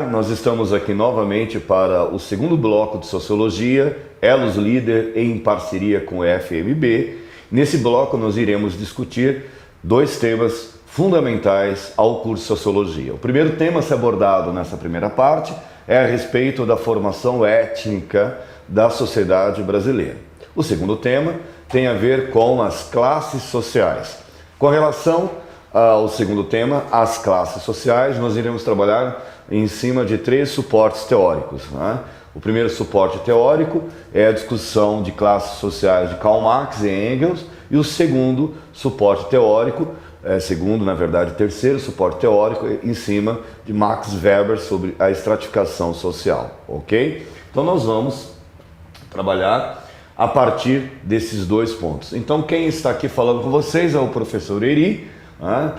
nós estamos aqui novamente para o segundo bloco de Sociologia, Elos Líder em parceria com o FMB. Nesse bloco nós iremos discutir dois temas fundamentais ao curso de Sociologia. O primeiro tema a ser abordado nessa primeira parte é a respeito da formação étnica da sociedade brasileira. O segundo tema tem a ver com as classes sociais. Com relação ao segundo tema, as classes sociais, nós iremos trabalhar em cima de três suportes teóricos, né? O primeiro suporte teórico é a discussão de classes sociais de Karl Marx e Engels, e o segundo suporte teórico, terceiro suporte teórico em cima de Max Weber sobre a estratificação social, ok? Então nós vamos trabalhar a partir desses dois pontos. Então quem está aqui falando com vocês é o professor Eri, né,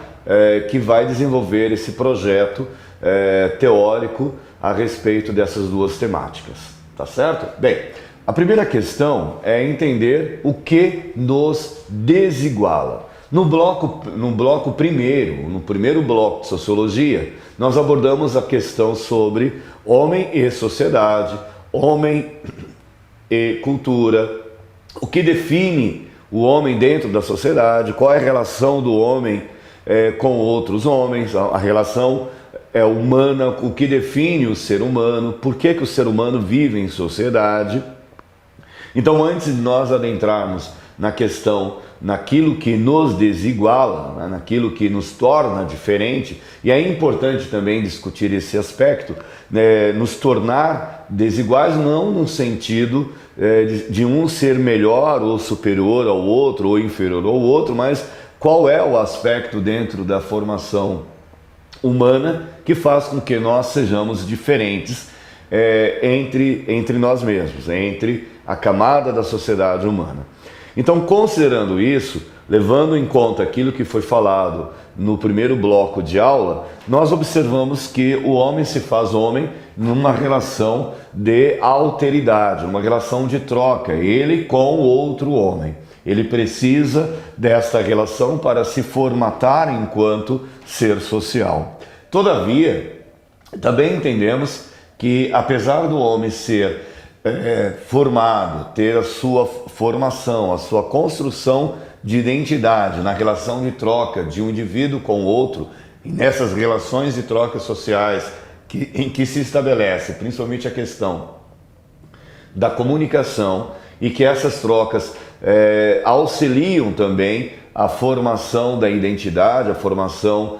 que vai desenvolver esse projeto teórico a respeito dessas duas temáticas, tá certo? Bem, a primeira questão é entender o que nos desiguala. No primeiro bloco de Sociologia, nós abordamos a questão sobre homem e sociedade, homem e cultura, o que define o homem dentro da sociedade, qual é a relação do homem com outros homens, a relação humana, o que define o ser humano, por que o ser humano vive em sociedade. Então, antes de nós adentrarmos na questão, naquilo que nos desiguala, né, naquilo que nos torna diferente, e é importante também discutir esse aspecto, né, nos tornar desiguais não no sentido de um ser melhor ou superior ao outro ou inferior ao outro, mas qual é o aspecto dentro da formação humana que faz com que nós sejamos diferentes entre nós mesmos, entre a camada da sociedade humana. Então, considerando isso, levando em conta aquilo que foi falado no primeiro bloco de aula, nós observamos que o homem se faz homem numa relação de alteridade, uma relação de troca, ele com outro homem. Ele precisa desta relação para se formatar enquanto ser social. Todavia, também entendemos que, apesar do homem ser formado, ter a sua formação, a sua construção de identidade na relação de troca de um indivíduo com o outro, e nessas relações de trocas sociais em que se estabelece principalmente a questão da comunicação, e que essas trocas auxiliam também a formação da identidade, a formação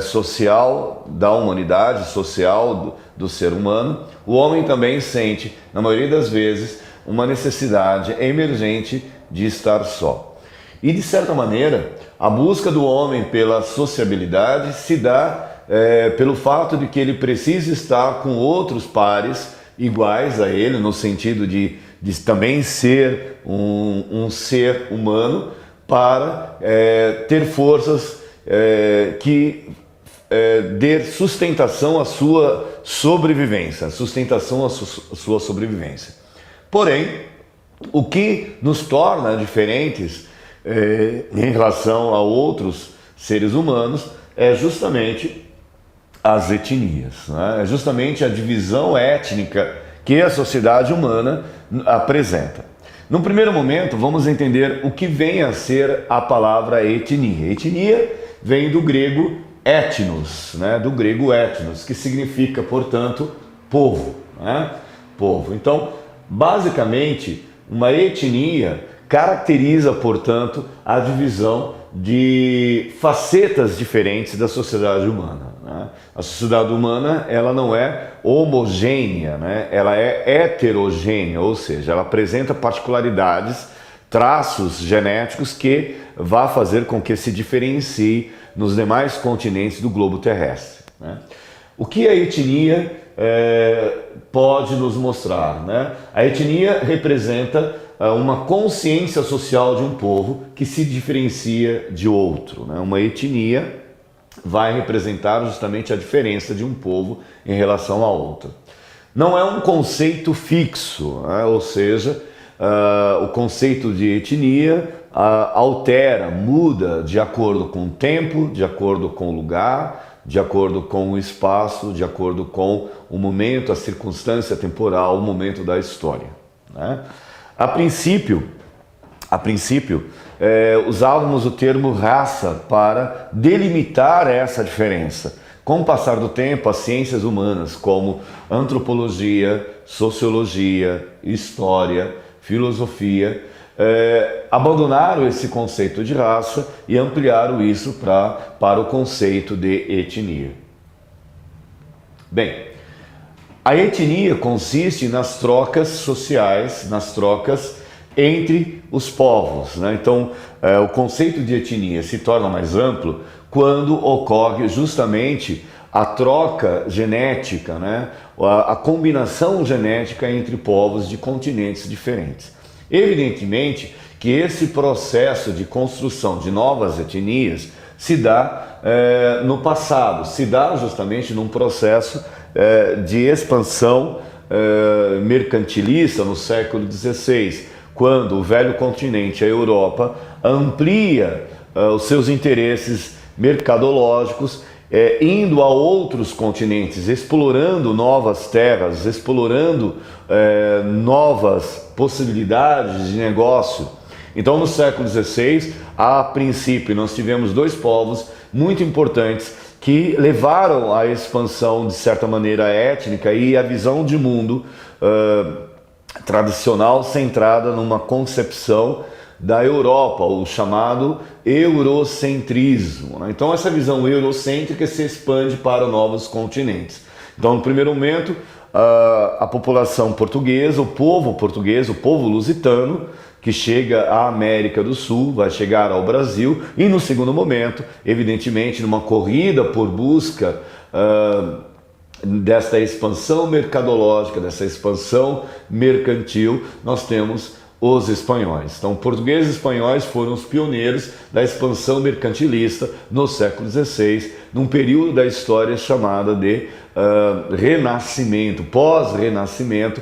social da humanidade, social do ser humano, o homem também sente, na maioria das vezes, uma necessidade emergente de estar só. E, de certa maneira, a busca do homem pela sociabilidade se dá pelo fato de que ele precisa estar com outros pares iguais a ele, no sentido de também ser um ser humano, para ter forças que dê sustentação à sua sobrevivência, Porém, o que nos torna diferentes em relação a outros seres humanos é justamente as etnias, né? É justamente a divisão étnica que a sociedade humana apresenta. No primeiro momento, vamos entender o que vem a ser a palavra etnia. Etnia vem do grego etnos, né? Do grego etnos, que significa, portanto, povo, né? Povo. Então, basicamente, uma etnia caracteriza, portanto, a divisão de facetas diferentes da sociedade humana, né? A sociedade humana, ela não é homogênea, né? Ela é heterogênea, ou seja, ela apresenta particularidades, traços genéticos que vá fazer com que se diferencie nos demais continentes do globo terrestre, né? O que a etnia pode nos mostrar, né? A etnia representa uma consciência social de um povo que se diferencia de outro, né? Uma etnia vai representar justamente a diferença de um povo em relação a outro. Não é um conceito fixo, né? Ou seja, o conceito de etnia altera, muda de acordo com o tempo, de acordo com o lugar, de acordo com o espaço, de acordo com o momento, a circunstância temporal, o momento da história, né? A princípio, usávamos o termo raça para delimitar essa diferença. Com o passar do tempo, as ciências humanas, como antropologia, sociologia, história, filosofia, abandonaram esse conceito de raça e ampliaram isso para o conceito de etnia. Bem, a etnia consiste nas trocas sociais, nas trocas entre os povos, né? Então, o conceito de etnia se torna mais amplo quando ocorre justamente a troca genética, né? A combinação genética entre povos de continentes diferentes. Evidentemente que esse processo de construção de novas etnias se dá no passado, se dá justamente num processo de expansão mercantilista no século XVI, quando o velho continente, a Europa, amplia os seus interesses mercadológicos, indo a outros continentes, explorando novas terras, explorando novas possibilidades de negócio. Então, no século XVI, a princípio, nós tivemos dois povos muito importantes que levaram à expansão, de certa maneira, étnica e a visão de mundo tradicional centrada numa concepção da Europa, o chamado eurocentrismo, né? Então essa visão eurocêntrica se expande para novos continentes. Então, no primeiro momento, a população portuguesa, o povo lusitano, que chega à América do Sul, vai chegar ao Brasil, e no segundo momento, evidentemente, numa corrida por busca desta expansão mercadológica, dessa expansão mercantil, nós temos os espanhóis. Então, portugueses e espanhóis foram os pioneiros da expansão mercantilista no século XVI, num período da história chamada de Renascimento. Pós-Renascimento,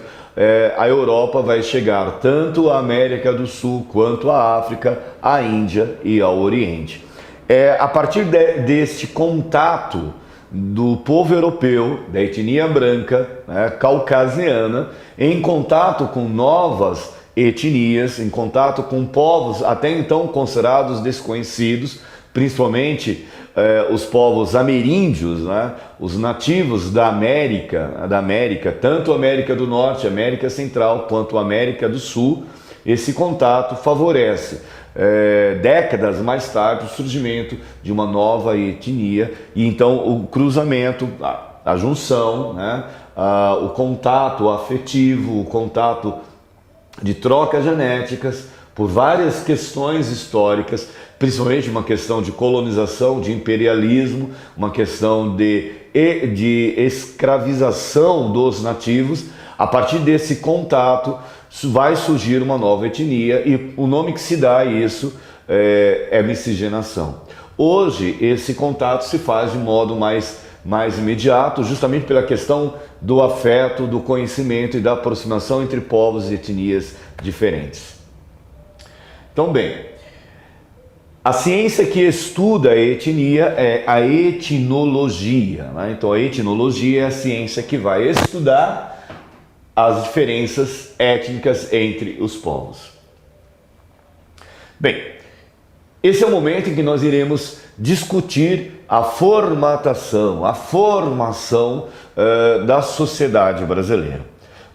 a Europa vai chegar tanto à América do Sul quanto à África, à Índia e ao Oriente. A partir deste contato do povo europeu, da etnia branca, né, caucasiana, em contato com novas etnias, em contato com povos até então considerados desconhecidos, principalmente os povos ameríndios, né, os nativos da América, tanto a América do Norte, América Central, quanto a América do Sul. Esse contato favorece, décadas mais tarde, o surgimento de uma nova etnia, e então o cruzamento, a junção, né, o contato afetivo, o contato de trocas genéticas por várias questões históricas, principalmente uma questão de colonização, de imperialismo, uma questão de escravização dos nativos. A partir desse contato vai surgir uma nova etnia, e o nome que se dá a isso é miscigenação. Hoje esse contato se faz de modo mais imediato, justamente pela questão do afeto, do conhecimento e da aproximação entre povos e etnias diferentes. Então, bem, a ciência que estuda a etnia é a etnologia, né? Então, a etnologia é a ciência que vai estudar as diferenças étnicas entre os povos. Bem, esse é o momento em que nós iremos discutir a formação da sociedade brasileira.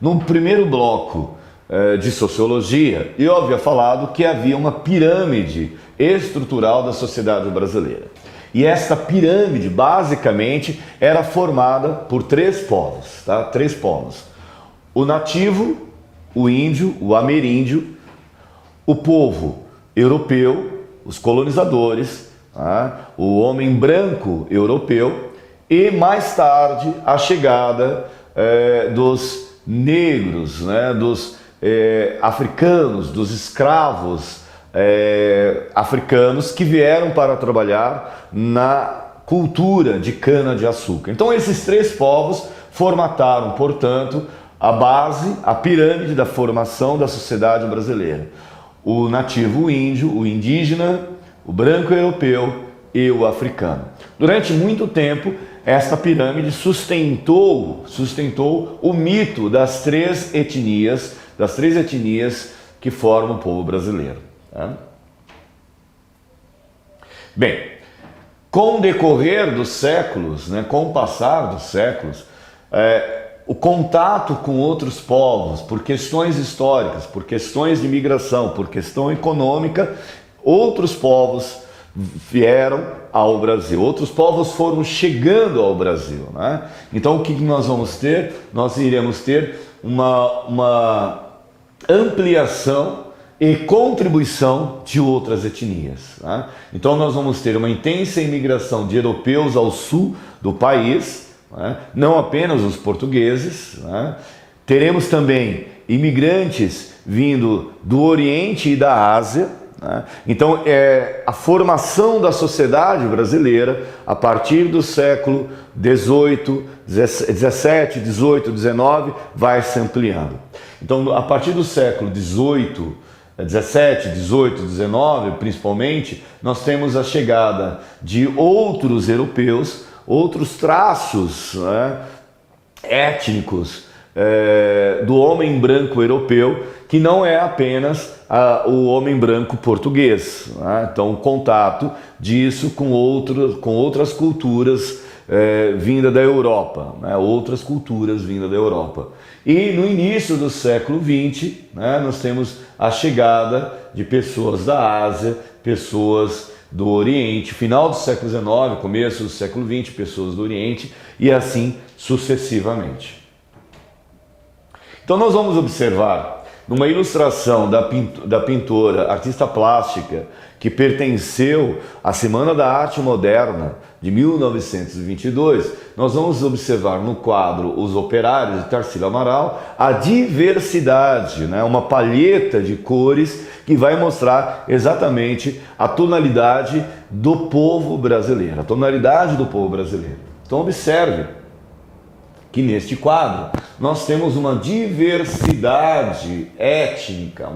No primeiro bloco de sociologia, eu havia falado que havia uma pirâmide estrutural da sociedade brasileira. E essa pirâmide, basicamente, era formada por três povos, tá? Três povos. O nativo, o índio, o ameríndio, o povo europeu, os colonizadores, tá? O homem branco europeu, e mais tarde a chegada dos negros, né? Dos africanos, dos escravos africanos que vieram para trabalhar na cultura de cana-de-açúcar. Então esses três povos formataram, portanto, a base, a pirâmide da formação da sociedade brasileira. O nativo, o índio, o indígena, o branco europeu e o africano. Durante muito tempo, esta pirâmide sustentou o mito das três etnias que formam o povo brasileiro. Tá? Bem, com o decorrer dos séculos, né, com o passar dos séculos, o contato com outros povos, por questões históricas, por questões de migração, por questão econômica, outros povos vieram ao Brasil, outros povos foram chegando ao Brasil, né? Então o que nós vamos ter? Nós iremos ter uma ampliação e contribuição de outras etnias, né? Então nós vamos ter uma intensa imigração de europeus ao sul do país, né? Não apenas os portugueses, né? Teremos também imigrantes vindo do Oriente e da Ásia, né? Então a formação da sociedade brasileira a partir do século 17, 18, 19 vai se ampliando. Então a partir do século 17, 18, 19 principalmente, nós temos a chegada de outros europeus, outros traços, né, étnicos do homem branco europeu, que não é apenas o homem branco português, né? Então o contato disso com outras culturas vinda da Europa, né? Outras culturas vindas da Europa. E no início do século XX, né, nós temos a chegada de pessoas da Ásia, pessoas do Oriente, final do século XIX, começo do século XX, pessoas do Oriente, e assim sucessivamente. Então nós vamos observar numa ilustração da pintora, artista plástica, que pertenceu à Semana da Arte Moderna de 1922, nós vamos observar no quadro Os Operários, de Tarsila Amaral, a diversidade, né? Uma palheta de cores que vai mostrar exatamente a tonalidade do povo brasileiro, Então observe que neste quadro nós temos uma diversidade étnica,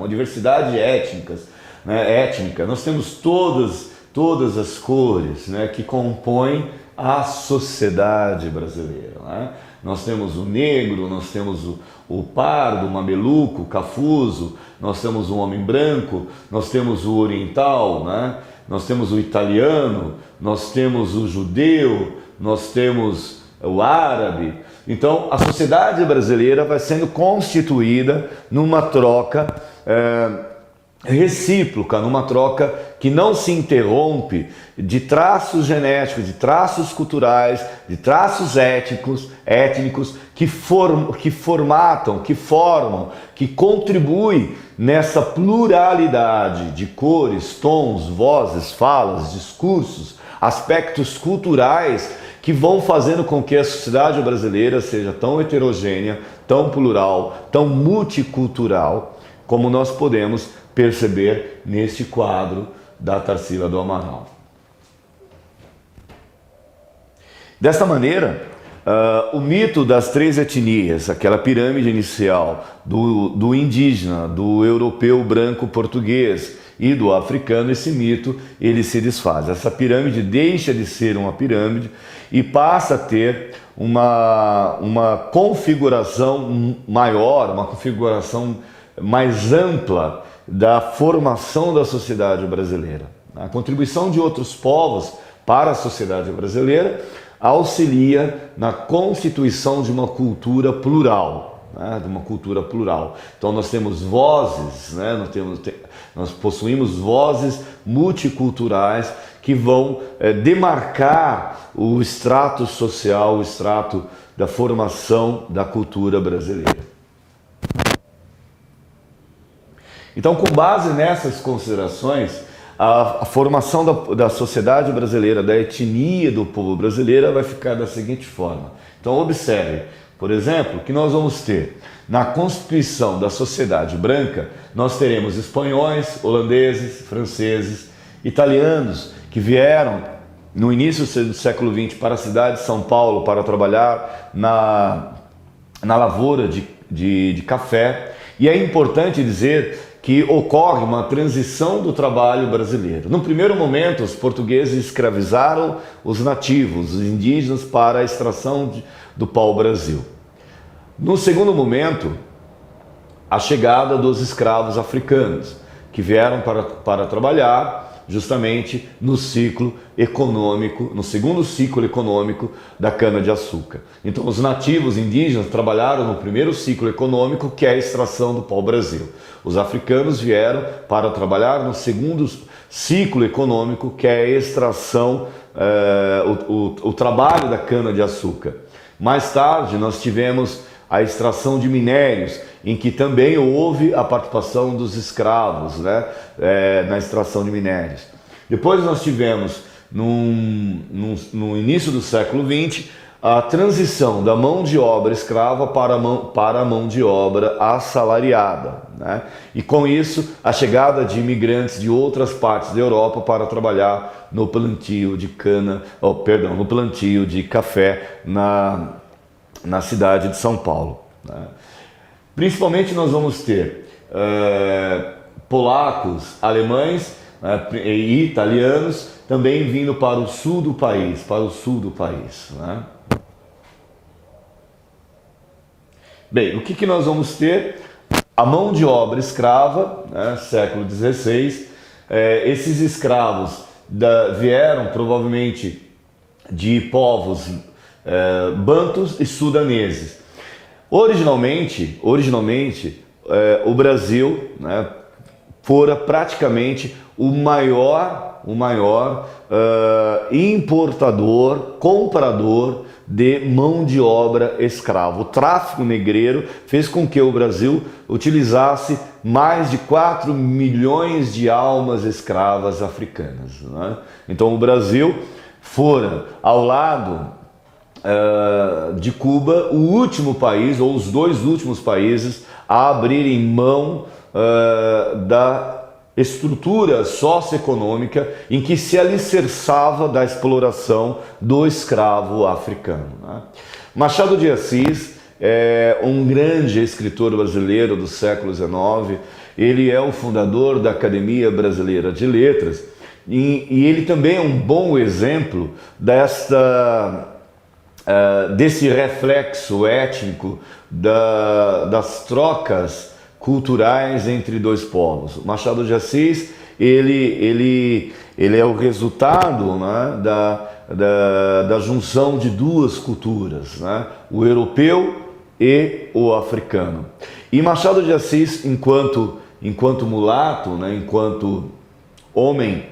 étnica. Nós temos todas as cores, né, que compõem a sociedade brasileira, né? Nós temos o negro, nós temos o pardo, o mameluco, o cafuso, nós temos o homem branco, nós temos o oriental, né? Nós temos o italiano, nós temos o judeu, nós temos o árabe. Então, a sociedade brasileira vai sendo constituída numa troca recíproca, numa troca que não se interrompe, de traços genéticos, de traços culturais, de traços étnicos que formam, que contribuem nessa pluralidade de cores, tons, vozes, falas, discursos, aspectos culturais que vão fazendo com que a sociedade brasileira seja tão heterogênea, tão plural, tão multicultural, como nós podemos perceber neste quadro da Tarsila do Amaral. Desta maneira, o mito das três etnias, aquela pirâmide inicial do indígena, do europeu branco português e do africano, esse mito ele se desfaz. Essa pirâmide deixa de ser uma pirâmide e passa a ter uma configuração maior, uma configuração mais ampla da formação da sociedade brasileira. A contribuição de outros povos para a sociedade brasileira auxilia na constituição de uma cultura plural, né? Então nós temos vozes, né? Nós possuímos vozes multiculturais que vão demarcar o extrato social, o extrato da formação da cultura brasileira. Então, com base nessas considerações, a formação da sociedade brasileira, da etnia do povo brasileiro, vai ficar da seguinte forma. Então, observe, por exemplo, que nós vamos ter, na constituição da sociedade branca, nós teremos espanhóis, holandeses, franceses, italianos, que vieram no início do século XX para a cidade de São Paulo para trabalhar na lavoura de café. E é importante dizer que ocorre uma transição do trabalho brasileiro. No primeiro momento, os portugueses escravizaram os nativos, os indígenas, para a extração do pau-brasil. No segundo momento, a chegada dos escravos africanos, que vieram para trabalhar justamente no ciclo econômico, no segundo ciclo econômico da cana-de-açúcar. Então, os nativos indígenas trabalharam no primeiro ciclo econômico, que é a extração do pau-brasil. Os africanos vieram para trabalhar no segundo ciclo econômico, que é a extração, o trabalho da cana-de-açúcar. Mais tarde, nós tivemos a extração de minérios, em que também houve a participação dos escravos, né, na extração de minérios. Depois nós tivemos, no início do século XX, a transição da mão de obra escrava para a mão de obra assalariada, né? E com isso, a chegada de imigrantes de outras partes da Europa para trabalhar no plantio de no plantio de café na cidade de São Paulo, né? Principalmente nós vamos ter polacos, alemães, e italianos também vindo para o sul do país, né? Bem, o que nós vamos ter? A mão de obra escrava, né, século XVI. Esses escravos vieram provavelmente de povos bantus e sudaneses. Originalmente, o Brasil, né, fora praticamente o maior importador, comprador de mão de obra escrava. O tráfico negreiro fez com que o Brasil utilizasse mais de 4 milhões de almas escravas africanas, né? Então o Brasil fora, ao lado de Cuba, o último país, ou os dois últimos países, a abrirem mão da estrutura socioeconômica em que se alicerçava da exploração do escravo africano, né? Machado de Assis é um grande escritor brasileiro do século XIX. Ele é o fundador da Academia Brasileira de Letras e ele também é um bom exemplo desse reflexo étnico das trocas culturais entre dois povos. Machado de Assis, ele é o resultado, né, da junção de duas culturas, né, o europeu e o africano. E Machado de Assis, enquanto mulato, né, enquanto homem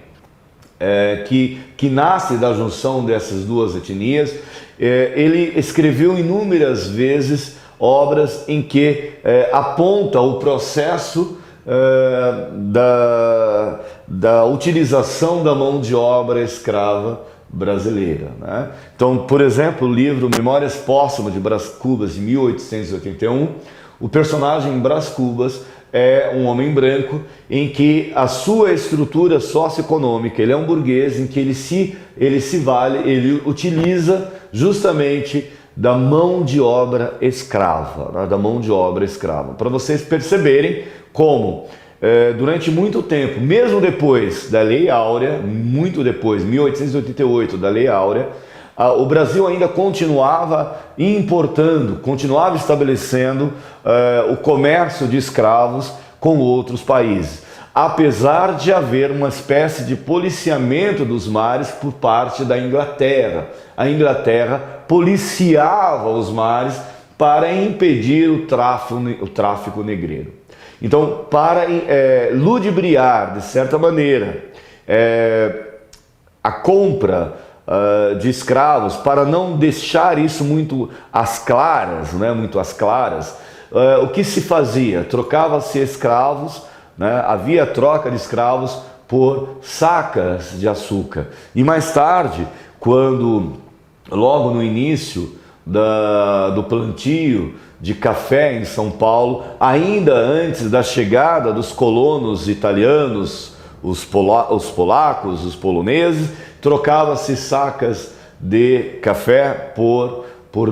que nasce da junção dessas duas etnias, ele escreveu inúmeras vezes obras em que aponta o processo da utilização da mão de obra escrava brasileira, né? Então, por exemplo, o livro Memórias Póstumas de Brás Cubas, de 1881, o personagem Brás Cubas é um homem branco em que a sua estrutura socioeconômica, ele é um burguês em que ele utiliza justamente da mão de obra escrava, né? Da mão de obra escrava. Para vocês perceberem como durante muito tempo, mesmo depois da Lei Áurea, muito depois, 1888, da Lei Áurea, o Brasil ainda continuava importando, continuava estabelecendo o comércio de escravos com outros países, apesar de haver uma espécie de policiamento dos mares por parte da Inglaterra. A Inglaterra policiava os mares para impedir o tráfico negreiro. Então, para ludibriar, de certa maneira, a compra de escravos, para não deixar isso muito às claras, né? O que se fazia? Trocava-se escravos, né? Havia troca de escravos por sacas de açúcar. E mais tarde, logo no início do plantio de café em São Paulo, ainda antes da chegada dos colonos italianos, os polacos, os poloneses, trocava-se sacas de café por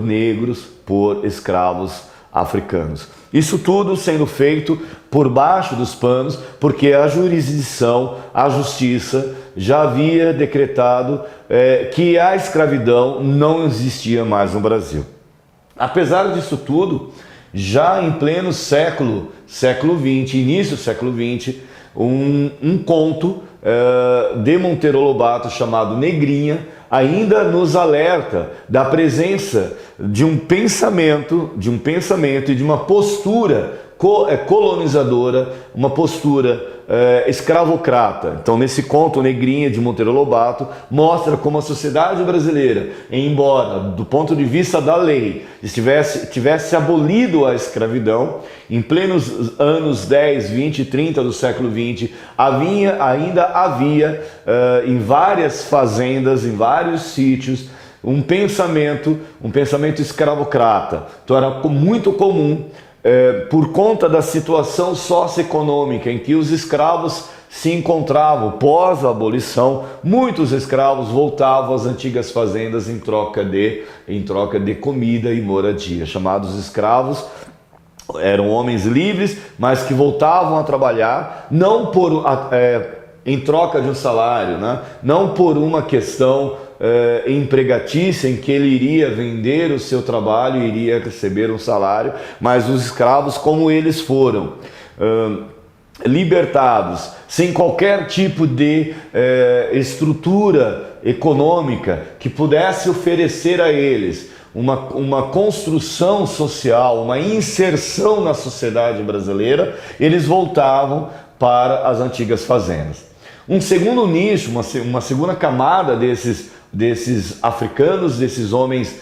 negros, por escravos africanos. Isso tudo sendo feito por baixo dos panos, porque a jurisdição, a justiça já havia decretado que a escravidão não existia mais no Brasil. Apesar disso tudo, já em pleno século XX, início do século XX, um conto de Monteiro Lobato chamado Negrinha ainda nos alerta da presença de um pensamento e de uma postura colonizadora, uma postura escravocrata. Então, nesse conto Negrinha de Monteiro Lobato, mostra como a sociedade brasileira, embora do ponto de vista da lei tivesse abolido a escravidão, em plenos anos 10, 20, 30 do século XX, ainda havia em várias fazendas, em vários sítios, um pensamento escravocrata. Então era muito comum, por conta da situação socioeconômica em que os escravos se encontravam pós a abolição, muitos escravos voltavam às antigas fazendas em troca de comida e moradia. Chamados escravos, eram homens livres, mas que voltavam a trabalhar não em troca de um salário, né? Não por uma questão empregatícia em que ele iria vender o seu trabalho e iria receber um salário, mas os escravos, como eles foram libertados, sem qualquer tipo de estrutura econômica que pudesse oferecer a eles uma construção social, uma inserção na sociedade brasileira, eles voltavam para as antigas fazendas. Um segundo nicho, uma segunda camada desses africanos, desses homens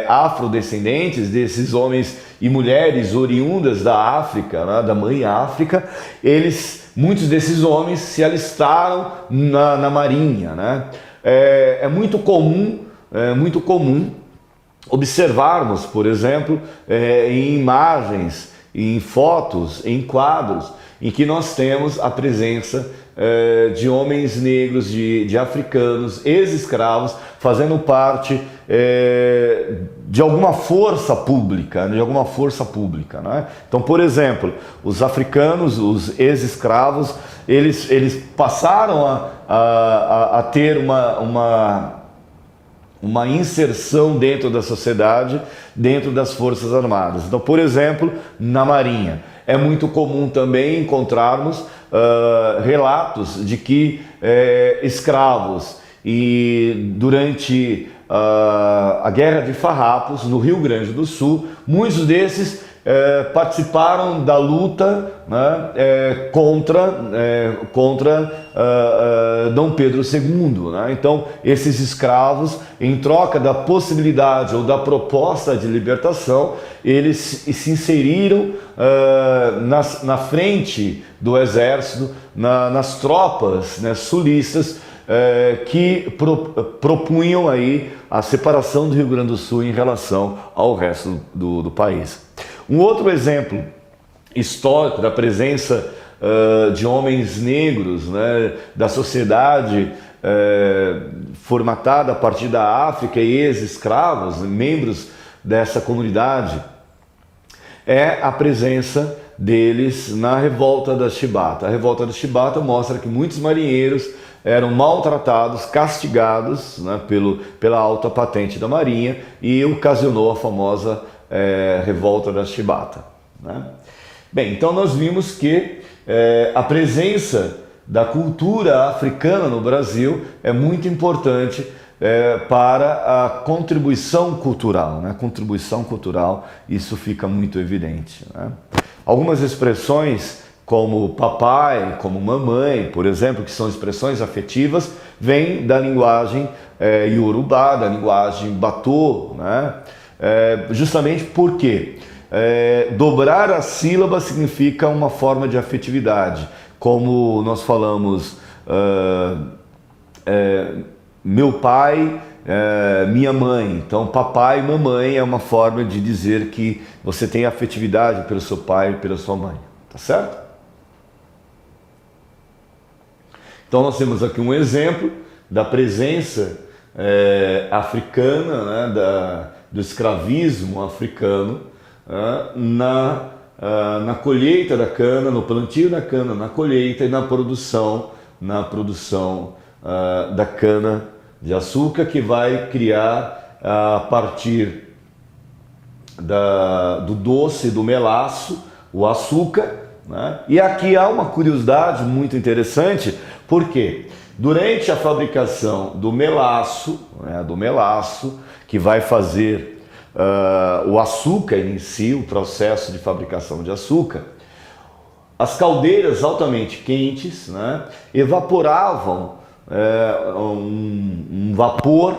afrodescendentes, desses homens e mulheres oriundas da África, né, da mãe África, muitos desses homens se alistaram na Marinha, né? É muito comum observarmos, por exemplo, em imagens, em fotos, em quadros, em que nós temos a presença de homens negros, de africanos, ex-escravos, fazendo parte de alguma força pública, né? Então, por exemplo, os africanos, os ex-escravos, eles passaram a ter uma inserção dentro da sociedade, dentro das Forças Armadas. Então, por exemplo, na Marinha, é muito comum também encontrarmos relatos de que escravos, e durante a Guerra de Farrapos, no Rio Grande do Sul, muitos desses participaram da luta, né, contra Dom Pedro II. Né? Então, esses escravos, em troca da possibilidade ou da proposta de libertação, eles se inseriram na frente do exército, nas tropas, né, sulistas, que propunham aí a separação do Rio Grande do Sul em relação ao resto do país. Um outro exemplo histórico da presença de homens negros, né, da sociedade formatada a partir da África e ex-escravos, membros dessa comunidade, é a presença deles na Revolta da Chibata. A Revolta da Chibata mostra que muitos marinheiros eram maltratados, castigados, né, pela alta patente da Marinha, e ocasionou a famosa Revolta da Chibata. Né? Bem, então nós vimos que a presença da cultura africana no Brasil é muito importante para a contribuição cultural, né? Contribuição cultural, isso fica muito evidente. Né? Algumas expressões como papai, como mamãe, por exemplo, que são expressões afetivas, vêm da linguagem iorubá, da linguagem batô, né? Justamente porque dobrar a sílaba significa uma forma de afetividade, como nós falamos meu pai, minha mãe. Então, papai e mamãe é uma forma de dizer que você tem afetividade pelo seu pai e pela sua mãe, tá certo? Então, nós temos aqui um exemplo da presença africana, né, do escravismo africano na colheita da cana, no plantio da cana, na colheita e na produção da cana de açúcar, que vai criar a partir do doce, do melaço, o açúcar, né? E aqui há uma curiosidade muito interessante, porque durante a fabricação do melaço, né, que vai fazer o açúcar em si, o processo de fabricação de açúcar, as caldeiras altamente quentes, né, evaporavam um vapor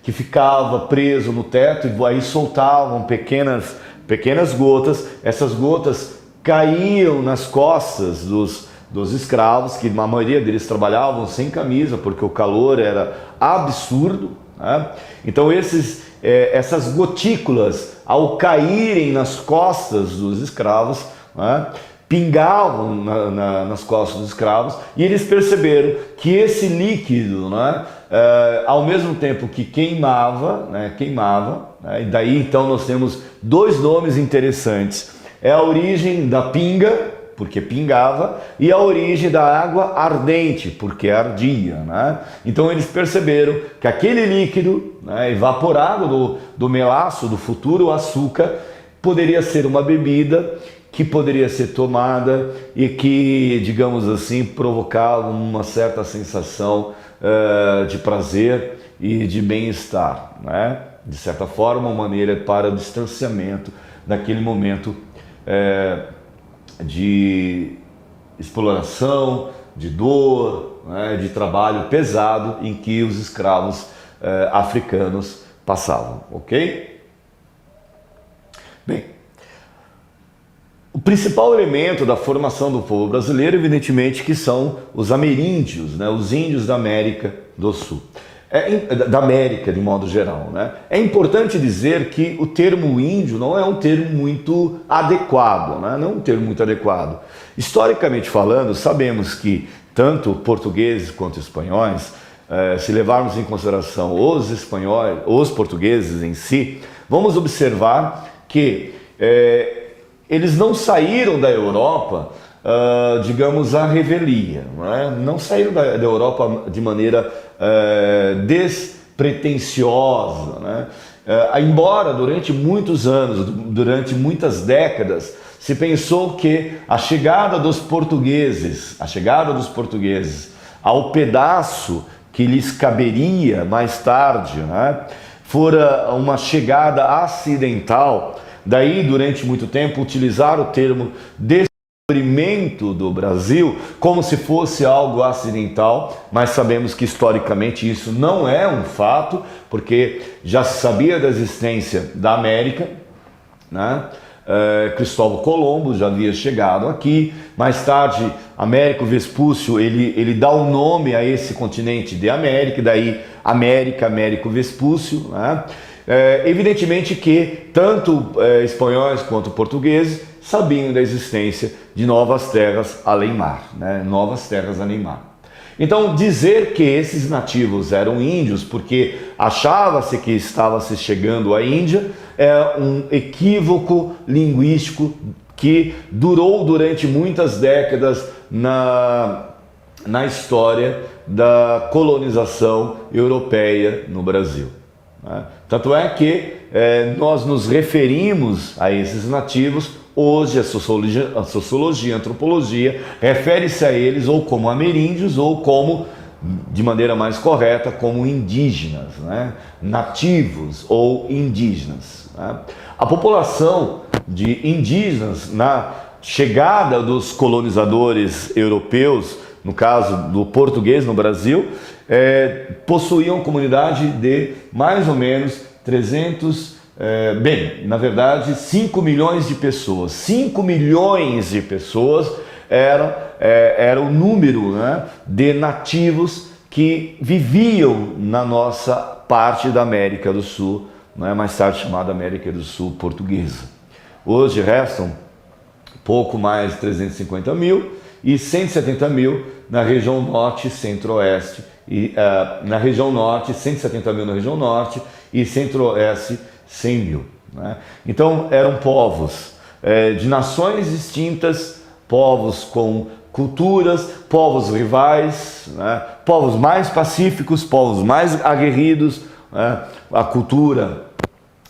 que ficava preso no teto e aí soltavam pequenas gotas. Essas gotas caíam nas costas dos escravos, que a maioria deles trabalhavam sem camisa, porque o calor era absurdo, né? Então essas gotículas, ao caírem nas costas dos escravos, né, pingavam nas costas dos escravos, e eles perceberam que esse líquido, né, ao mesmo tempo que queimava, né, e daí então nós temos dois nomes interessantes: é a origem da pinga, porque pingava, e a origem da água ardente, porque ardia, né? Então eles perceberam que aquele líquido, né, evaporado do melaço, do futuro açúcar, poderia ser uma bebida que poderia ser tomada e que, digamos assim, provocava uma certa sensação de prazer e de bem-estar, né? De certa forma, uma maneira para o distanciamento daquele momento de exploração, de dor, né, de trabalho pesado em que os escravos africanos passavam, ok? Bem, o principal elemento da formação do povo brasileiro, evidentemente, que são os ameríndios, né, os índios da América do Sul. Da América, de modo geral, né? É importante dizer que o termo índio não é um termo muito adequado, né? Não é um termo muito adequado. Historicamente falando, sabemos que tanto portugueses quanto espanhóis, se levarmos em consideração os portugueses em si, vamos observar que eles não saíram da Europa, digamos, à revelia, né? Não saíram da Europa de maneira despretensiosa, né? Embora durante muitos anos, durante muitas décadas, se pensou que a chegada dos portugueses ao pedaço que lhes caberia mais tarde, né, fora uma chegada acidental. Daí, durante muito tempo, utilizar o termo descobrimento do Brasil como se fosse algo acidental, mas sabemos que historicamente isso não é um fato, porque já se sabia da existência da América, né? Cristóvão Colombo já havia chegado aqui. Mais tarde, Américo Vespúcio ele dá o nome a esse continente de América, daí Américo Vespúcio, né? Evidentemente que tanto espanhóis quanto portugueses sabiam da existência de novas terras além mar, né? Novas terras além mar. Então, dizer que esses nativos eram índios porque achava-se que estava se chegando à Índia é um equívoco linguístico que durou durante muitas décadas na história da colonização europeia no Brasil, né? Tanto é que nós nos referimos a esses nativos. Hoje a sociologia, a antropologia refere-se a eles ou como ameríndios ou como, de maneira mais correta, como indígenas, né? Nativos ou indígenas, né? A população de indígenas na chegada dos colonizadores europeus, no caso do português no Brasil, possuíam comunidade de mais ou menos 5 milhões de pessoas. 5 milhões de pessoas era o número, né, de nativos que viviam na nossa parte da América do Sul, né, mais tarde chamada América do Sul portuguesa. Hoje restam pouco mais de 350 mil e 170 mil na região norte e centro-oeste, na região norte, 170 mil na região norte e centro-oeste, 100 mil. né? Então eram povos de nações distintas, povos com culturas, povos rivais, né? Povos mais pacíficos, povos mais aguerridos, né? A cultura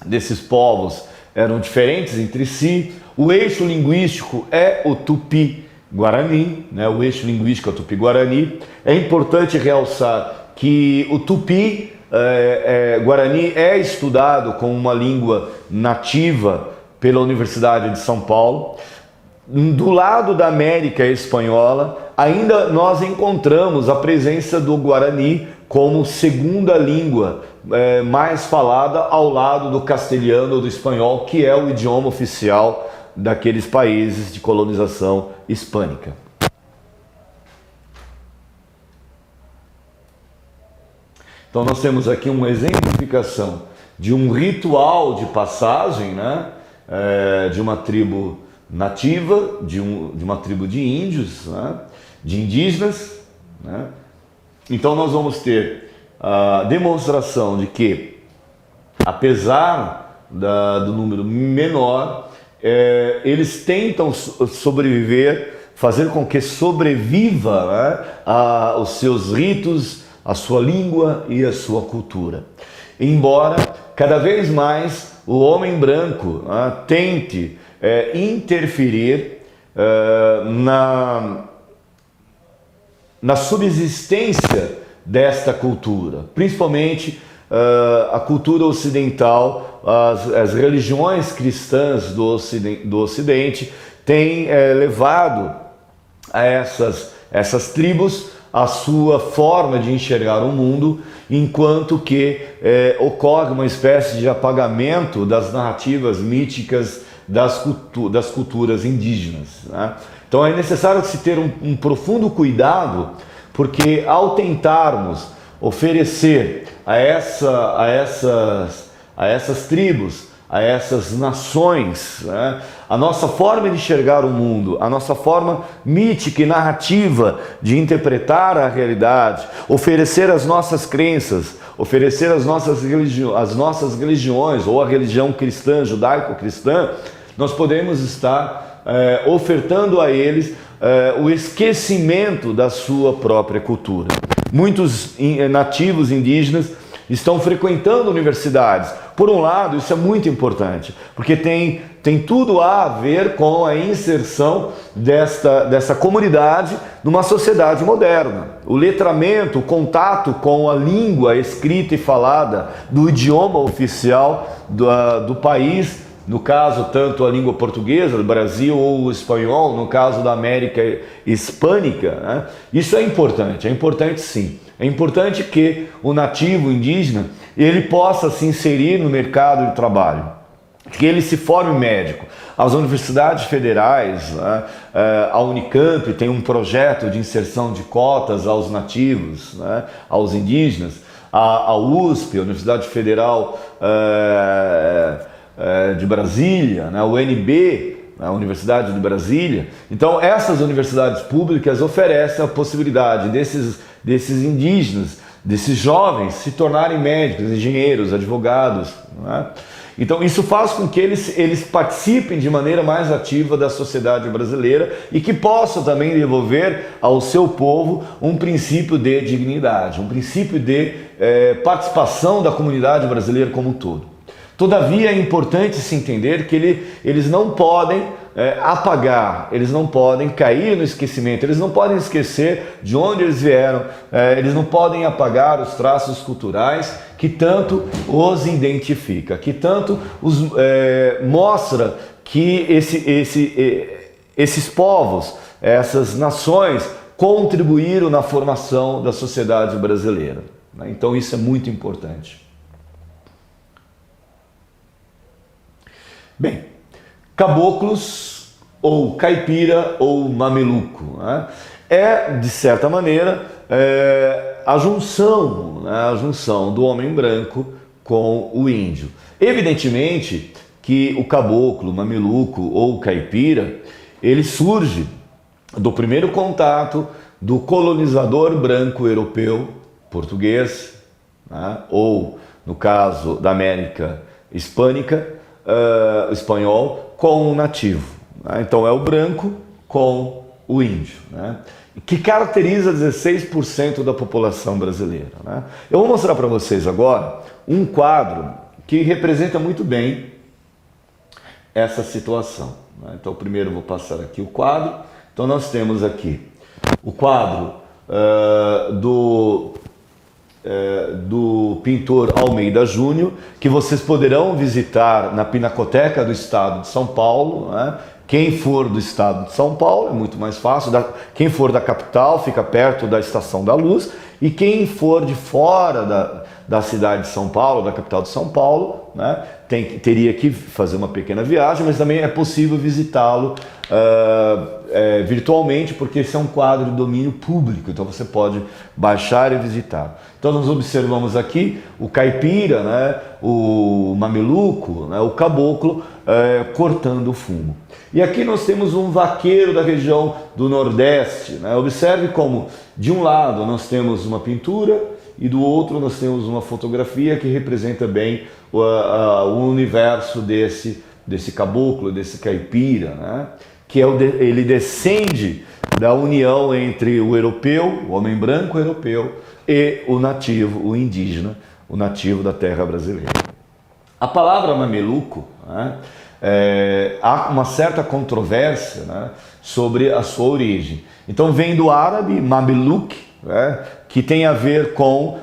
desses povos eram diferentes entre si. O eixo linguístico é o Tupi-Guarani, né? O eixo linguístico é o Tupi-Guarani. É importante realçar que o Tupi-Guarani é estudado como uma língua nativa pela Universidade de São Paulo. Do lado da América Espanhola, ainda nós encontramos a presença do Guarani como segunda língua mais falada ao lado do castelhano ou do espanhol, que é o idioma oficial daqueles países de colonização hispânica. Então nós temos aqui uma exemplificação de um ritual de passagem, né, de uma tribo nativa, de uma tribo de índios, né, de indígenas, né? Então nós vamos ter a demonstração de que, apesar do número menor, eles tentam sobreviver, fazer com que sobreviva, né, os seus ritos, a sua língua e a sua cultura. Embora cada vez mais o homem branco tente interferir na subsistência desta cultura, principalmente a cultura ocidental, as religiões cristãs do Ocidente têm levado a essas tribos a sua forma de enxergar o mundo, enquanto que ocorre uma espécie de apagamento das narrativas míticas das culturas indígenas, né? Então é necessário se ter um profundo cuidado, porque ao tentarmos oferecer a essas tribos, a essas nações, né, a nossa forma de enxergar o mundo, a nossa forma mítica e narrativa de interpretar a realidade, oferecer as nossas crenças, oferecer as nossas religiões, ou a religião cristã, judaico-cristã, nós podemos estar ofertando a eles o esquecimento da sua própria cultura. Muitos nativos indígenas estão frequentando universidades. Por um lado, isso é muito importante, porque tem tudo a ver com a inserção dessa comunidade numa sociedade moderna. O letramento, o contato com a língua escrita e falada do idioma oficial do país, no caso, tanto a língua portuguesa do Brasil ou o espanhol, no caso da América Hispânica, né? Isso é importante sim. É importante que o nativo indígena ele possa se inserir no mercado de trabalho, que ele se forme médico. As universidades federais, né, a Unicamp tem um projeto de inserção de cotas aos nativos, né, aos indígenas. A USP, a Universidade Federal de Brasília, né, a UNB, a Universidade de Brasília. Então essas universidades públicas oferecem a possibilidade desses indígenas, desses jovens se tornarem médicos, engenheiros, advogados, né? Então isso faz com que eles participem de maneira mais ativa da sociedade brasileira e que possam também devolver ao seu povo um princípio de dignidade, um princípio de participação da comunidade brasileira como um todo. Todavia é importante se entender que eles não podem apagar, eles não podem cair no esquecimento, eles não podem esquecer de onde eles vieram, eles não podem apagar os traços culturais que tanto os identifica, que tanto os mostra que esses povos, essas nações contribuíram na formação da sociedade brasileira. Então isso é muito importante. Bem, caboclos ou caipira ou mameluco, né? De certa maneira, a junção do homem branco com o índio. Evidentemente que o caboclo, mameluco ou caipira, ele surge do primeiro contato do colonizador branco europeu, português, né? Ou, no caso da América Hispânica, espanhol com o nativo, né? Então é o branco com o índio, né? Que caracteriza 16% da população brasileira, né? Eu vou mostrar para vocês agora um quadro que representa muito bem essa situação, né? Então primeiro eu vou passar aqui o quadro. Então nós temos aqui o quadro do pintor Almeida Júnior, que vocês poderão visitar na Pinacoteca do Estado de São Paulo, né? Quem for do Estado de São Paulo é muito mais fácil, quem for da capital fica perto da Estação da Luz, e quem for de fora da cidade de São Paulo, da capital de São Paulo, né, teria que fazer uma pequena viagem, mas também é possível visitá-lo virtualmente, porque esse é um quadro de domínio público, então você pode baixar e visitar. Então nós observamos aqui o caipira, né, o mameluco, né, o caboclo cortando o fumo. E aqui nós temos um vaqueiro da região do Nordeste, né? Observe como de um lado nós temos uma pintura e do outro nós temos uma fotografia que representa bem o universo desse caboclo, desse caipira, né? Que ele descende da união entre o europeu, o homem branco europeu, e o nativo, o indígena, o nativo da terra brasileira. A palavra mameluco, né, há uma certa controvérsia, né, sobre a sua origem. Então vem do árabe mameluc, né, que tem a ver com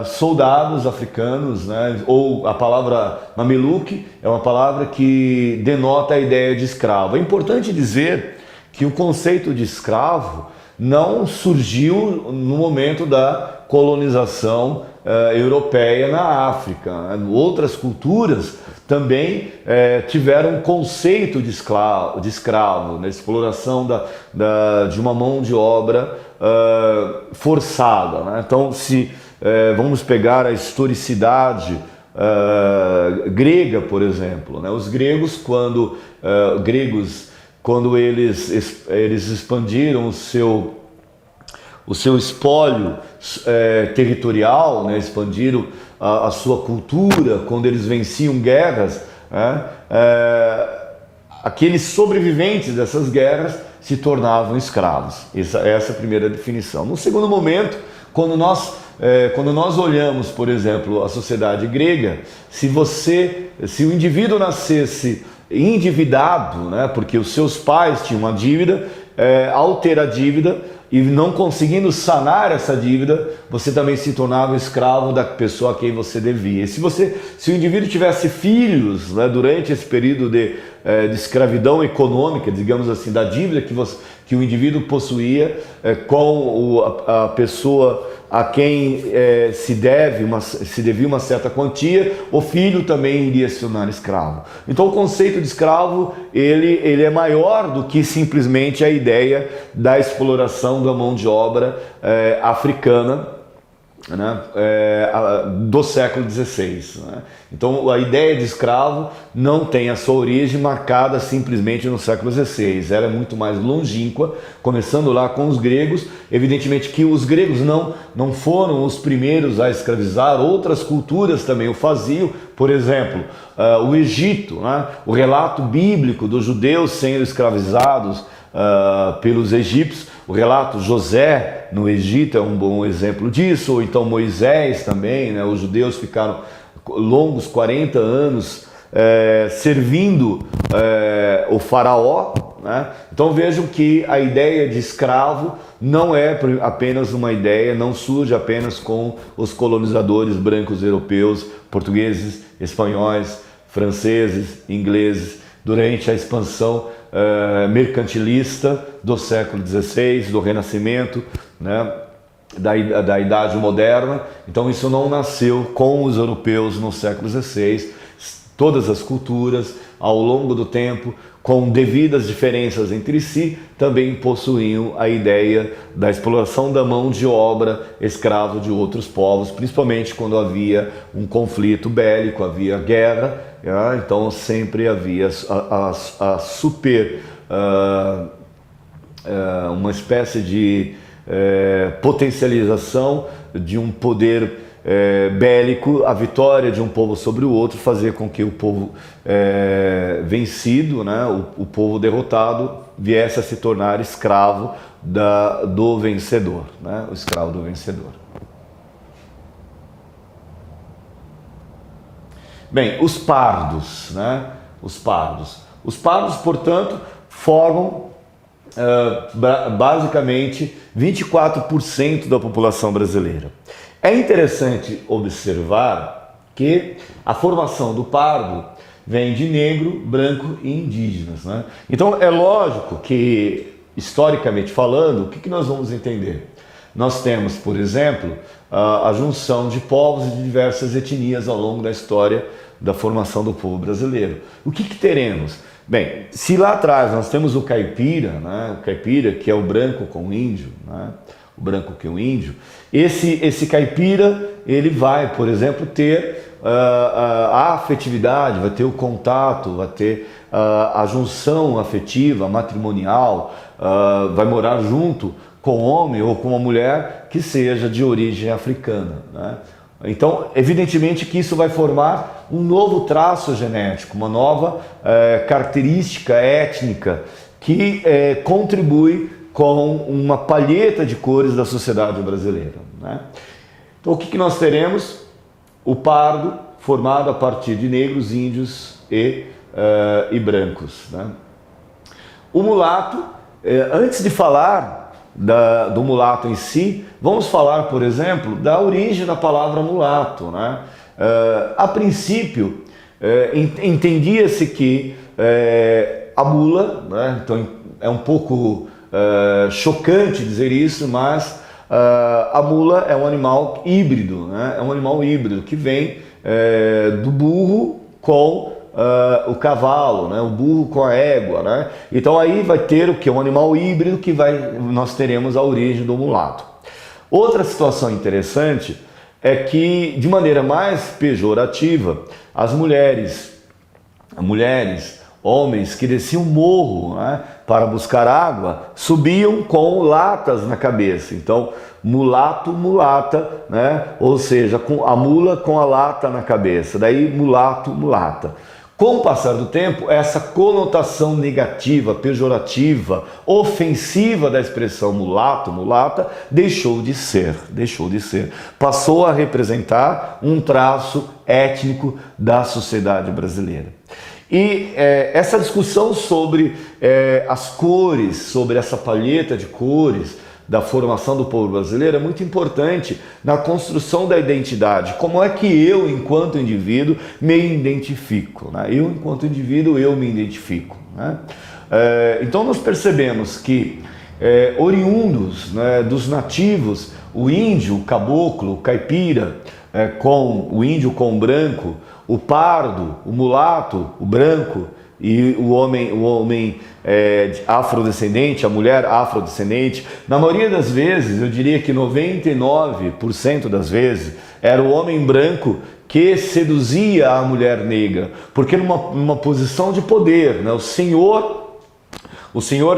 soldados africanos, né, ou a palavra mameluc é uma palavra que denota a ideia de escravo. É importante dizer que o conceito de escravo não surgiu no momento da colonização europeia na África. Outras culturas também tiveram um conceito de escravo, né? Exploração de uma mão de obra forçada, né? Então, se vamos pegar a historicidade grega, por exemplo, né? Os gregos, quando eles expandiram o seu espólio territorial, né? Expandiram a sua cultura, quando eles venciam guerras, né? Aqueles sobreviventes dessas guerras se tornavam escravos. Essa é a primeira definição. No segundo momento, quando nós olhamos, por exemplo, a sociedade grega, se o indivíduo nascesse endividado, né, porque os seus pais tinham uma dívida, ao ter a dívida e não conseguindo sanar essa dívida, você também se tornava escravo da pessoa a quem você devia. E se o indivíduo tivesse filhos, né, durante esse período de escravidão econômica, digamos assim, da dívida que o indivíduo possuía com a pessoa a quem se devia uma certa quantia, o filho também iria se tornar escravo. Então o conceito de escravo ele é maior do que simplesmente a ideia da exploração da mão de obra africana, né, do século XVI. Né? Então a ideia de escravo não tem a sua origem marcada simplesmente no século XVI, ela é muito mais longínqua, começando lá com os gregos. Evidentemente que os gregos não foram os primeiros a escravizar, outras culturas também o faziam. Por exemplo, o Egito, né? O relato bíblico dos judeus sendo escravizados pelos egípcios, o relato José no Egito é um bom exemplo disso, ou então Moisés também, né? Os judeus ficaram longos 40 anos servindo o faraó, né? Então vejam que a ideia de escravo não é apenas uma ideia, não surge apenas com os colonizadores brancos europeus, portugueses, espanhóis, franceses, ingleses, durante a expansão mercantilista do século XVI, do Renascimento, né, da Idade Moderna. Então isso não nasceu com os europeus no século XVI. Todas as culturas, ao longo do tempo, com devidas diferenças entre si, também possuíam a ideia da exploração da mão de obra escravo de outros povos, principalmente quando havia um conflito bélico, havia guerra. Então sempre havia uma espécie de potencialização de um poder bélico, a vitória de um povo sobre o outro, fazer com que o povo vencido, né, o povo derrotado, viesse a se tornar escravo do vencedor, né, o escravo do vencedor. Bem, os pardos, né, os pardos, portanto, formam basicamente 24% da população brasileira. É interessante observar que a formação do pardo vem de negro, branco e indígenas, né? Então é lógico que, historicamente falando, o que nós vamos entender? Nós temos, por exemplo, a junção de povos e de diversas etnias ao longo da história da formação do povo brasileiro. O que teremos? Bem, se lá atrás nós temos o caipira, né? O caipira, que é o branco com o índio, né? O branco com o índio, esse caipira, ele vai, por exemplo, ter a afetividade, vai ter o contato, vai ter a junção afetiva, matrimonial, vai morar junto com um homem ou com uma mulher que seja de origem africana, né? Então, evidentemente que isso vai formar um novo traço genético, uma nova característica étnica que contribui com uma palheta de cores da sociedade brasileira, né? Então, o que nós teremos? O pardo, formado a partir de negros, índios e brancos, né? O mulato, antes de falar do mulato em si, vamos falar, por exemplo, da origem da palavra mulato, né? A princípio, entendia-se que a mula, né? Então é um pouco chocante dizer isso, mas a mula é um animal híbrido, né? É um animal híbrido que vem do burro com o cavalo, né? O burro com a égua, né? Então aí vai ter o que? Um animal híbrido que nós teremos a origem do mulato. Outra situação interessante é que, de maneira mais pejorativa, as mulheres, homens que desciam morro, né, para buscar água, subiam com latas na cabeça. Então, mulato, mulata, né? Ou seja, com a mula com a lata na cabeça. Daí, mulato, mulata. Com o passar do tempo, essa conotação negativa, pejorativa, ofensiva da expressão mulato, mulata, deixou de ser. Passou a representar um traço étnico da sociedade brasileira. E essa discussão sobre as cores, sobre essa palheta de cores da formação do povo brasileiro é muito importante na construção da identidade. Como é que eu, enquanto indivíduo, me identifico, né? Eu, enquanto indivíduo, eu me identifico, né? Então nós percebemos que oriundos, né, dos nativos, o índio, o caboclo, o caipira, com o índio com o branco, o pardo, o mulato, o branco, e o homem afrodescendente, a mulher afrodescendente, na maioria das vezes, eu diria que 99% das vezes, era o homem branco que seduzia a mulher negra, porque numa posição de poder, né? O senhor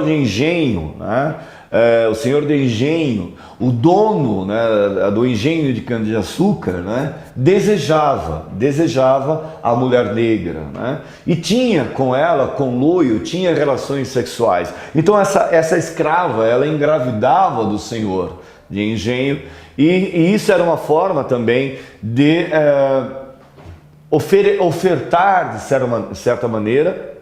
de engenho, né? O senhor de engenho, o dono, né, do engenho de cana-de-açúcar, né, desejava a mulher negra, né, e tinha com ela, conluio, tinha relações sexuais. Então essa escrava, ela engravidava do senhor de engenho, e isso era uma forma também de ofertar, de certa maneira,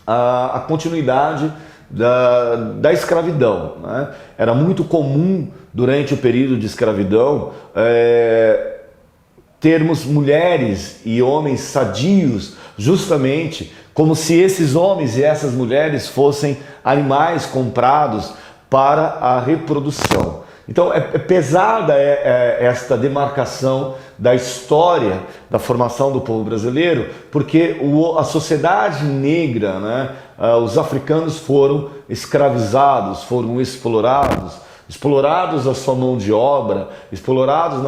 a continuidade da escravidão, né? Era muito comum durante o período de escravidão termos mulheres e homens sadios, justamente como se esses homens e essas mulheres fossem animais comprados para a reprodução. Então é pesada esta demarcação da história da formação do povo brasileiro, porque a sociedade negra, né, os africanos foram escravizados, foram explorados a sua mão de obra, explorados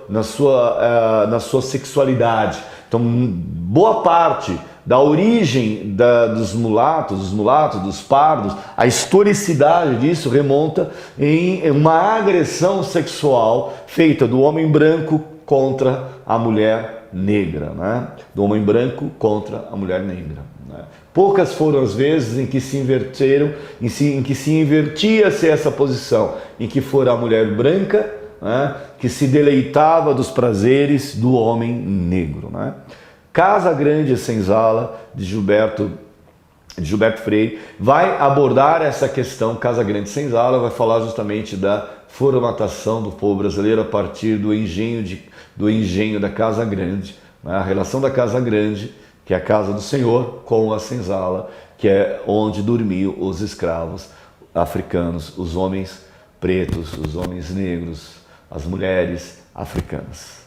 na sua sexualidade. Então, boa parte da origem dos mulatos, dos pardos, a historicidade disso remonta em uma agressão sexual feita do homem branco contra a mulher negra, né? Do homem branco contra a mulher negra, né? Poucas foram as vezes em que se inverteram, em que se invertia-se essa posição, em que fora a mulher branca, né, que se deleitava dos prazeres do homem negro, né? Casa Grande Senzala, de Gilberto Freire, vai abordar essa questão. Casa Grande Senzala vai falar justamente da formatação do povo brasileiro a partir do engenho da Casa Grande, né? A relação da Casa Grande, que é a casa do Senhor, com a senzala, que é onde dormiam os escravos africanos, os homens pretos, os homens negros, as mulheres africanas.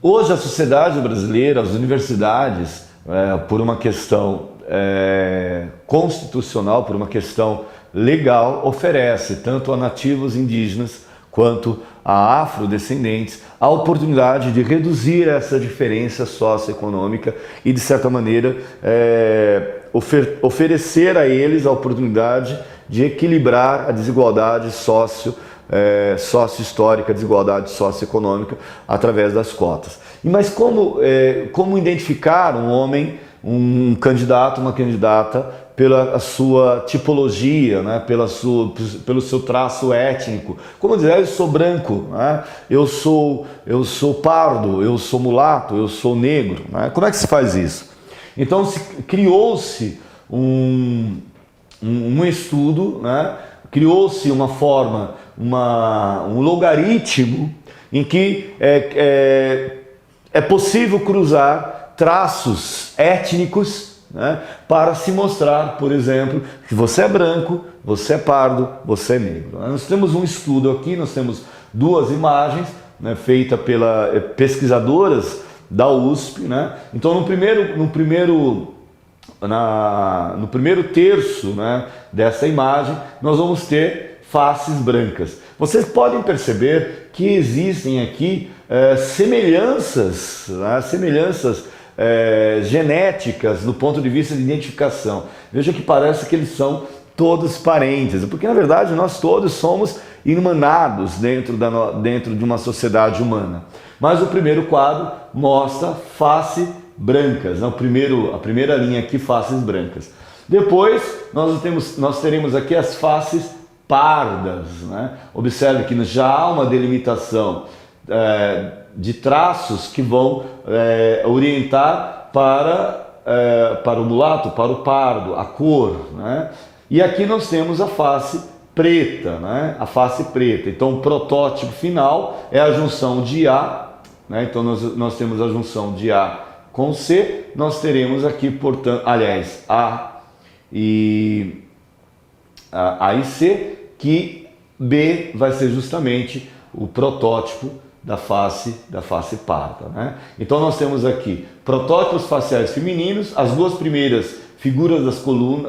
Hoje a sociedade brasileira, as universidades, por uma questão constitucional, por uma questão legal, oferece tanto a nativos indígenas quanto a afrodescendentes a oportunidade de reduzir essa diferença socioeconômica e, de certa maneira, oferecer a eles a oportunidade de equilibrar a desigualdade sócio-histórica, a desigualdade socioeconômica através das cotas. Mas como identificar um homem, um candidato, uma candidata, pela sua tipologia, né? Pelo seu traço étnico? Como dizer, eu sou branco, né? eu sou pardo, eu sou mulato, eu sou negro, né? Como é que se faz isso? Então criou-se um estudo, né? Criou-se uma forma, um logaritmo em que é possível cruzar traços étnicos, né, para se mostrar, por exemplo, que você é branco, você é pardo, você é negro. Nós temos um estudo aqui, nós temos duas imagens, né, feitas pelas pesquisadoras da USP, né? Então no primeiro terço, né, dessa imagem nós vamos ter faces brancas. Vocês podem perceber que existem aqui semelhanças, né, genéticas do ponto de vista de identificação. Veja que parece que eles são todos parentes, porque na verdade nós todos somos irmanados dentro de uma sociedade humana. Mas o primeiro quadro mostra face brancas, né? A primeira linha aqui, faces brancas. Depois nós teremos aqui as faces pardas, né? Observe que já há uma delimitação de traços que vão orientar para o mulato, para o pardo, a cor, né? E aqui nós temos a face preta, né? A face preta. Então o protótipo final é a junção de A, né? Então nós temos a junção de A com C, nós teremos aqui, portanto, aliás, A e C, que B vai ser justamente o protótipo da face parda, né? Então nós temos aqui protótipos faciais femininos. As duas primeiras figuras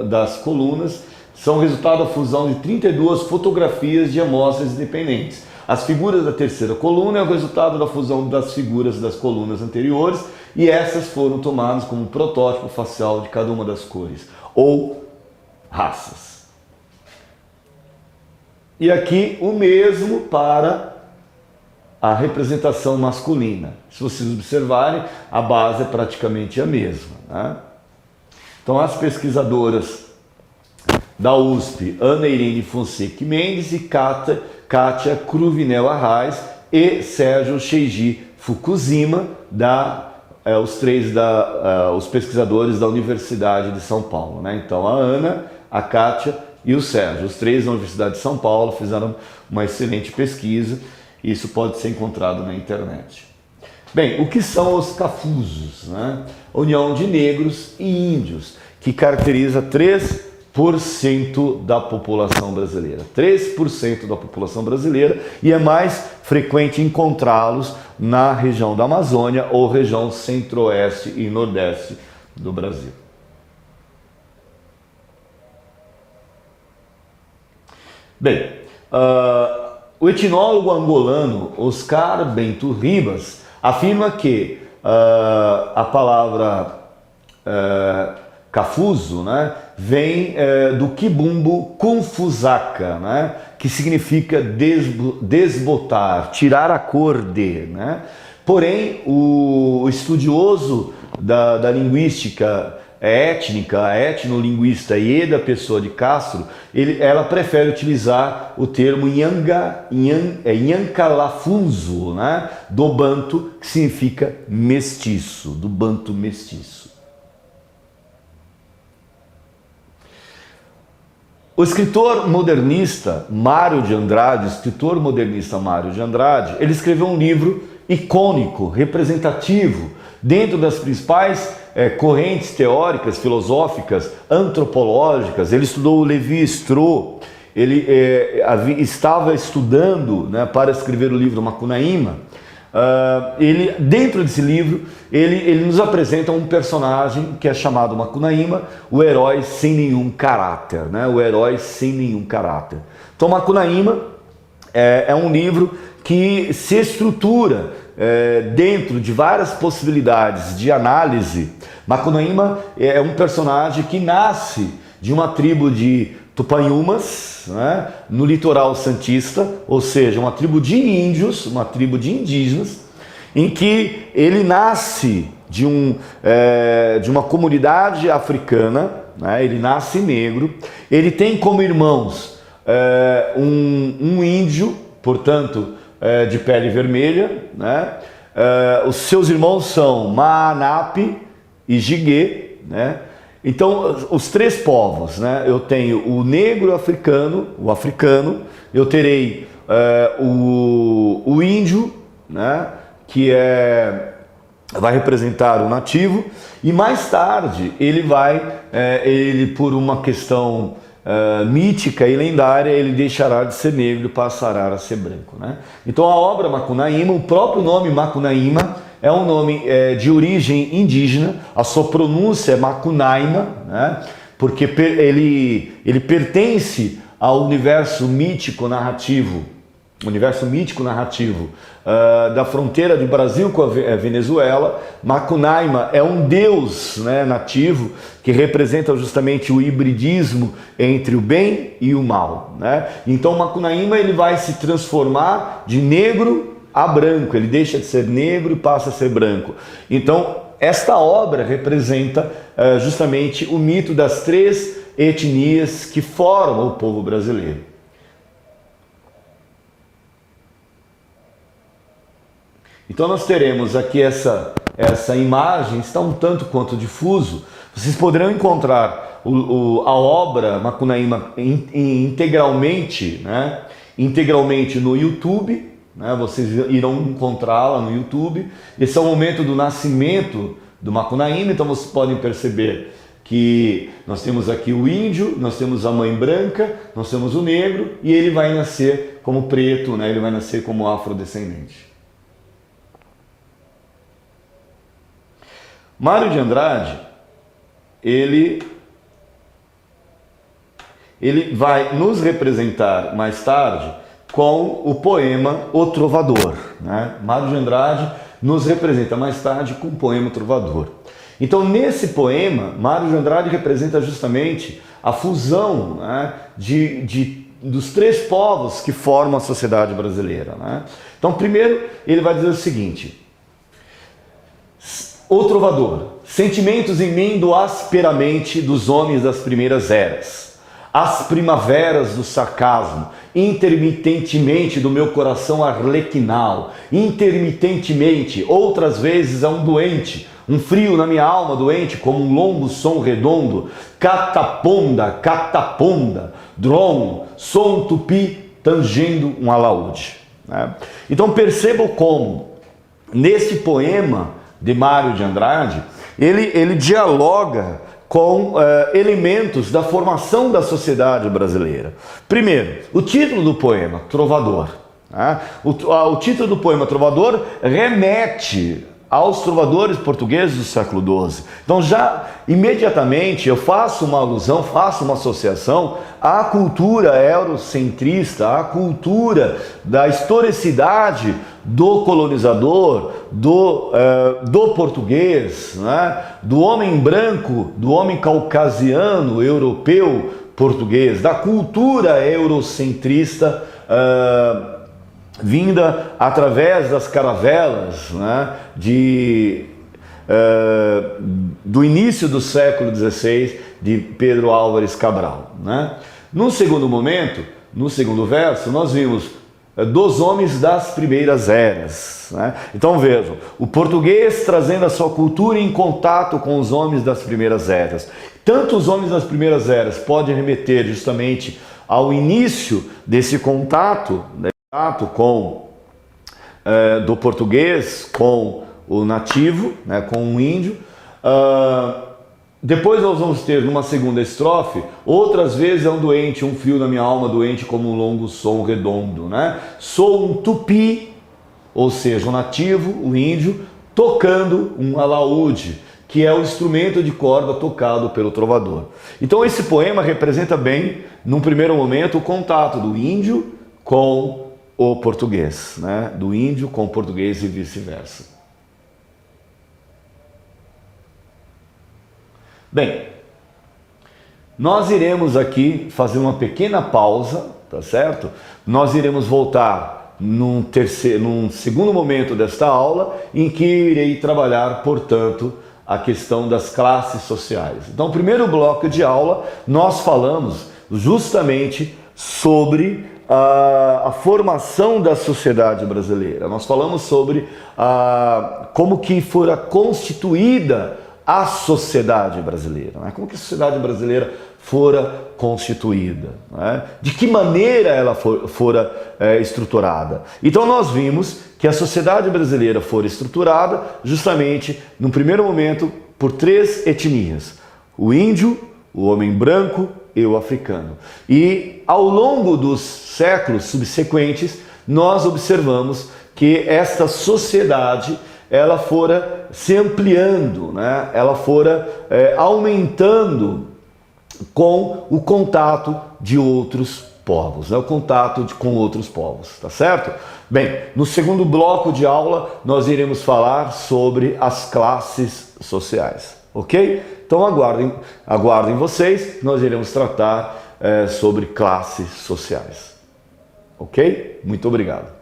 das colunas são resultado da fusão de 32 fotografias de amostras independentes. As figuras da terceira coluna é o resultado da fusão das figuras das colunas anteriores, e essas foram tomadas como protótipo facial de cada uma das cores ou raças. E aqui o mesmo para a representação masculina. Se vocês observarem, a base é praticamente a mesma, né? Então as pesquisadoras da USP, Ana Irene Fonseca Mendes e Kátia Cruvinel Arraes e Sérgio Sheiji Fukuzima, os pesquisadores da Universidade de São Paulo, né? Então a Ana, a Kátia e o Sérgio, os três da Universidade de São Paulo, fizeram uma excelente pesquisa. Isso pode ser encontrado na internet. Bem, o que são os cafusos, né? União de negros e índios, que caracteriza 3% da população brasileira. 3% da população brasileira, e é mais frequente encontrá-los na região da Amazônia ou região centro-oeste e nordeste do Brasil. Bem, o etnólogo angolano Oscar Bento Ribas afirma que a palavra cafuso, né, vem do quibumbo Confusaca, né, que significa desbotar, tirar a cor de, né? Porém, o estudioso da linguística étnica, a etnolinguista Ieda Pessoa de Castro, ela prefere utilizar o termo Nhankalafunzo, né? Do Banto, que significa mestiço, do Banto mestiço. O escritor modernista Mário de Andrade, ele escreveu um livro icônico, representativo, dentro das principais correntes teóricas, filosóficas, antropológicas. Ele estudou o Levi-Strauss, ele estava estudando, né, para escrever o livro Macunaíma. Dentro desse livro, ele nos apresenta um personagem que é chamado Macunaíma, o herói sem nenhum caráter, né? O herói sem nenhum caráter. Então, Macunaíma é um livro que se estrutura dentro de várias possibilidades de análise. Macunaíma é um personagem que nasce de uma tribo de Tupaniumas, né, no litoral santista, ou seja, uma tribo de índios, uma tribo de indígenas, em que ele nasce de uma comunidade africana, né, ele nasce negro, ele tem como irmãos um índio, portanto, de pele vermelha, né, os seus irmãos são Maanape e Jigué, né? Então, os três povos, né? Eu tenho o negro africano, eu terei o índio, né? Que vai representar o nativo, e mais tarde ele por uma questão mítica e lendária, ele deixará de ser negro e passará a ser branco, né? Então, a obra Macunaíma, o próprio nome Macunaíma, é um nome de origem indígena, a sua pronúncia é Macunaíma, né? Porque ele pertence ao universo mítico-narrativo, da fronteira do Brasil com a Venezuela. Macunaíma é um deus, né, nativo, que representa justamente o hibridismo entre o bem e o mal, né? Então, Macunaíma ele vai se transformar de negro a branco, ele deixa de ser negro e passa a ser branco. Então, esta obra representa justamente o mito das três etnias que formam o povo brasileiro. Então, nós teremos aqui essa imagem, está um tanto quanto difuso. Vocês poderão encontrar a obra Macunaíma integralmente, né? Integralmente no YouTube. Vocês irão encontrá-la no YouTube. Esse é o momento do nascimento do Macunaíma. Então vocês podem perceber que nós temos aqui o índio, nós temos a mãe branca, nós temos o negro, e ele vai nascer como preto, né? Ele vai nascer como afrodescendente. Mário de Andrade, ele vai nos representar mais tarde com o poema O Trovador, né? Mário de Andrade nos representa mais tarde com o poema O Trovador. Então, nesse poema, Mário de Andrade representa justamente a fusão, né, dos três povos que formam a sociedade brasileira, né? Então, primeiro, ele vai dizer o seguinte: O Trovador, sentimentos emendo asperamente dos homens das primeiras eras, as primaveras do sarcasmo, intermitentemente do meu coração arlequinal, intermitentemente, outras vezes a um doente, um frio na minha alma doente, como um longo som redondo, cataponda, cataponda, drom, som tupi, tangendo um alaúde, né? Então percebam como, nesse poema de Mário de Andrade, ele dialoga com elementos da formação da sociedade brasileira. Primeiro, o título do poema, Trovador. Né? O título do poema Trovador remete aos trovadores portugueses do século XII. Então, já imediatamente eu faço uma alusão, faço uma associação à cultura eurocentrista, à cultura da historicidade do colonizador, do português, né? Do homem branco, do homem caucasiano, europeu, português, da cultura eurocentrista vinda através das caravelas, né, do início do século XVI de Pedro Álvares Cabral, né? No segundo momento, no segundo verso, nós vimos dos homens das primeiras eras, né? Então vejam, o português trazendo a sua cultura em contato com os homens das primeiras eras. Tanto os homens das primeiras eras podem remeter justamente ao início desse contato, né, do português com o nativo, né, com o índio. Depois nós vamos ter, numa segunda estrofe, outras vezes é um doente, um fio na minha alma doente como um longo som redondo, né? Sou um tupi, ou seja, o nativo, o índio, tocando um alaúde, que é o instrumento de corda tocado pelo trovador. Então esse poema representa bem, num primeiro momento, o contato do índio com o português, né? Do índio com o português e vice-versa. Bem, nós iremos aqui fazer uma pequena pausa, tá certo? Nós iremos voltar num segundo momento desta aula, em que irei trabalhar, portanto, a questão das classes sociais. Então, no primeiro bloco de aula, nós falamos justamente sobre a formação da sociedade brasileira. Nós falamos sobre como que fora constituída a sociedade brasileira, né? Como que a sociedade brasileira fora constituída, né? De que maneira ela fora estruturada. Então nós vimos que a sociedade brasileira fora estruturada justamente, no primeiro momento, por três etnias: o índio, o homem branco e o africano. E ao longo dos séculos subsequentes, nós observamos que esta sociedade ela fora se ampliando, né? Ela fora aumentando com o contato de outros povos, né? O contato com outros povos, tá certo? Bem, no segundo bloco de aula nós iremos falar sobre as classes sociais, ok? Então aguardem vocês, nós iremos tratar sobre classes sociais, ok? Muito obrigado.